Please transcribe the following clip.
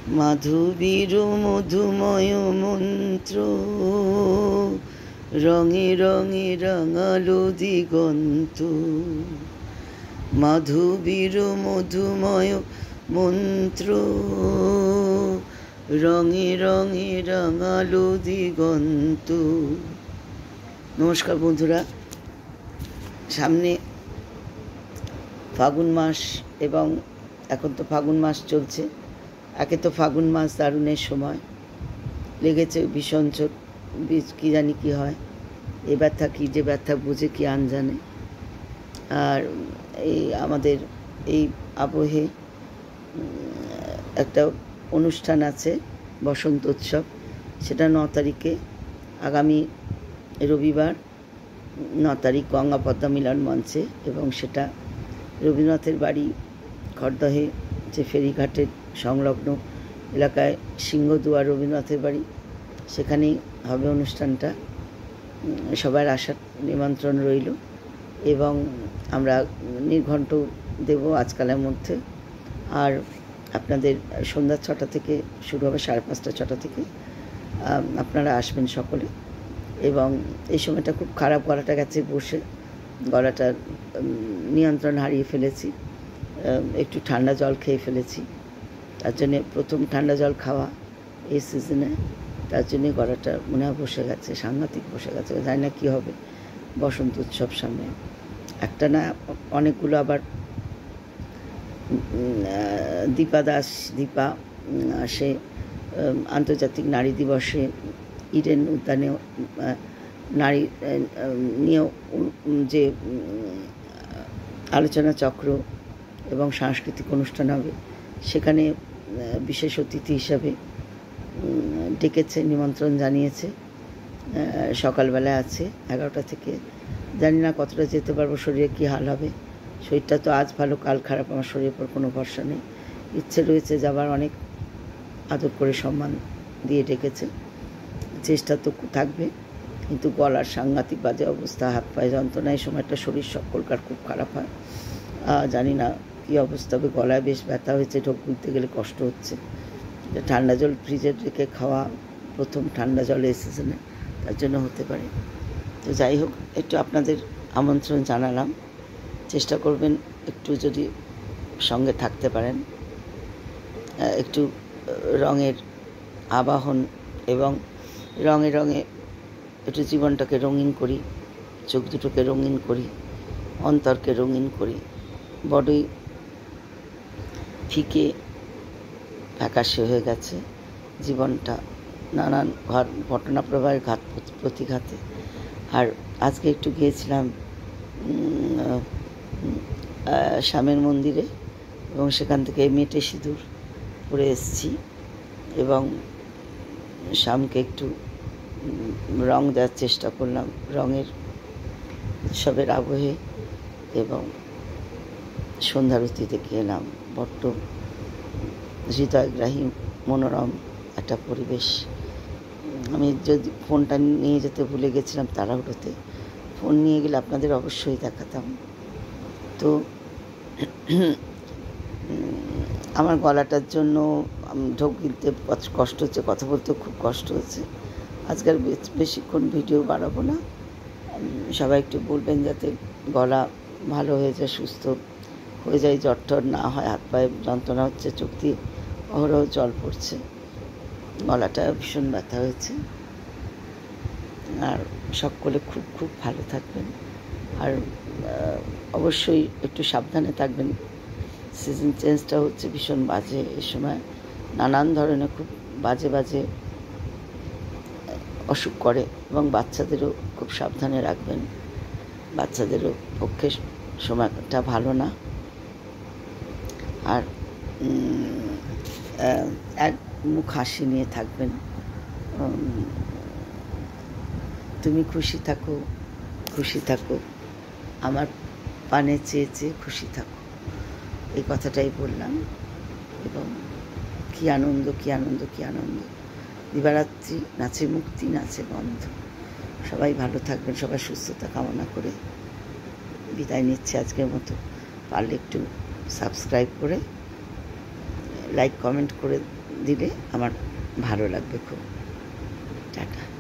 মাধবীর মধুময় মন্ত্র রঙে রঙে রাঙালো দিগন্ত। মাধবীর মধুময় মন্ত্র রঙে রঙে রাঙালো দিগন্ত। নমস্কার বন্ধুরা, সামনে ফাগুন মাস এবং এখন তো ফাগুন মাস চলছে। একে তো ফাগুন মাস দারুণের সময় লেগেছে, ভীষণ কী জানি কী হয়, এ ব্যথা কী যে ব্যথা বুঝে কি আন জানে। আর এই আমাদের এই আবহে একটা অনুষ্ঠান আছে, বসন্ত উৎসব, সেটা 9 তারিখে, আগামী রবিবার 9 তারিখ গঙ্গা পদ্মা মিলন মঞ্চে, এবং সেটা রবীন্দ্রনাথের বাড়ি খড়দহে যে ফেরিঘাটের সংলগ্ন এলাকায় সিংহদুয়ার রবীন্দ্রনাথের বাড়ি, সেখানেই হবে অনুষ্ঠানটা। সবার আসার নিমন্ত্রণ রইল এবং আমরা নির্ঘণ্ট দেব আজকালের মধ্যে। আর আপনাদের সন্ধ্যা 6টা থেকে শুরু হবে, 5:30 6টা থেকে আপনারা আসবেন সকলে। এবং এই সময়টা খুব খারাপ, গলাটা গেছে বসে, গলাটা নিয়ন্ত্রণ হারিয়ে ফেলেছি, একটু ঠান্ডা জল খেয়ে ফেলেছি, তার জন্যে প্রথম ঠান্ডা জল খাওয়া এই সিজনে, তার জন্যে গলাটা মনে হয় বসে গেছে, সাংঘাতিক বসে গেছে। জানি না কী হবে বসন্ত উৎসব সামনে, একটা না অনেকগুলো। আবার দীপা সে আন্তর্জাতিক নারী দিবসে ইডেন উদ্যানে নারী নিয়ে যে আলোচনা চক্র এবং সাংস্কৃতিক অনুষ্ঠান হবে, সেখানে বিশেষ অতিথি হিসাবে ডেকেছে, নিমন্ত্রণ জানিয়েছে। সকালবেলায় আছে 11টা থেকে, জানি না কতটা যেতে পারবো, শরীরে কী হাল হবে। শরীরটা তো আজ ভালো কাল খারাপ, আমার শরীরের পর কোনো ভরসা নেই। ইচ্ছে রয়েছে যাবার, অনেক আদর করে সম্মান দিয়ে ডেকেছে, চেষ্টা তো থাকবে, কিন্তু গলার সাংঘাতিক বাজে অবস্থা, হাত পায়ে যন্ত্রণা, এই সময়টা শরীর সকলকার খুব খারাপ হয়। জানি না কী অবস্থা হবে, গলায় বেশ ব্যথা হয়েছে, ঢোক গিলতে গেলে কষ্ট হচ্ছে। ঠান্ডা জল ফ্রিজে রেখে খাওয়া, প্রথম ঠান্ডা জল এই সিজনে, তার জন্য হতে পারে। তো যাই হোক, একটু আপনাদের আমন্ত্রণ জানালাম, চেষ্টা করবেন একটু যদি সঙ্গে থাকতে পারেন। একটু রঙের আবাহন এবং রঙে রঙে একটু জীবনটাকে রঙিন করি, চোখ দুটোকে রঙিন করি, অন্তরকে রঙিন করি। বড়ই ফিকে ফ্যাকাশে হয়ে গেছে জীবনটা, নানান ঘটনা প্রবাহের ঘাত প্রতিঘাতে। আর আজকে একটু গিয়েছিলাম শ্যামের মন্দিরে, এবং সেখান থেকে মেটে সিঁদুর পরে এসেছি, এবং শ্যামকে একটু রং দেওয়ার চেষ্টা করলাম, রঙের উৎসবের আবহে, এবং সন্ধ্যারতি দেখে এলাম। বড্ড হৃদয়গ্রাহী মনোরম একটা পরিবেশ। আমি যদি ফোনটা নিয়ে যেতে ভুলে গেছিলাম তাড়াহুড়োতে, ফোন নিয়ে গেলে আপনাদের অবশ্যই দেখাতাম। তো আমার গলাটার জন্য ঢোক গিলতে কষ্ট হচ্ছে, কথা বলতেও খুব কষ্ট হচ্ছে। আজকাল বেশিক্ষণ ভিডিও বাড়াবো না, সবাই একটু বলবেন যাতে গলা ভালো হয়ে যায়, সুস্থ হয়ে যায়, জ্বর টর না হয়। হাত পায়ে যন্ত্রণা হচ্ছে, চোখ দিয়ে অহরহ জল পড়ছে, গলাটা ভীষণ ব্যথা হয়েছে। আর সকলে খুব খুব ভালো থাকবেন, আর অবশ্যই একটু সাবধানে থাকবেন। সিজন চেঞ্জটা হচ্ছে ভীষণ বাজে, এই সময় নানান ধরনের খুব বাজে বাজে অসুখ করে, এবং বাচ্চাদেরও খুব সাবধানে রাখবেন, বাচ্চাদেরও পক্ষে সময়টা ভালো না। আর এক মুখ হাসি নিয়ে থাকবেন। তুমি খুশি থাকো, খুশি থাকো, আমার পানে চেয়ে চেয়ে খুশি থাকো, এই কথাটাই বললাম। এবং কী আনন্দ, কী আনন্দ, কী আনন্দ। দিবারাত্রি নাচে মুক্তি, নাচে বন্ধ। সবাই ভালো থাকবেন, সবাই সুস্থতা কামনা করে বিদায় নিচ্ছে আজকের মতো। পারলে একটু সাবস্ক্রাইব করে লাইক কমেন্ট করে দিলে আমার ভালো লাগবে খুব। টাটা।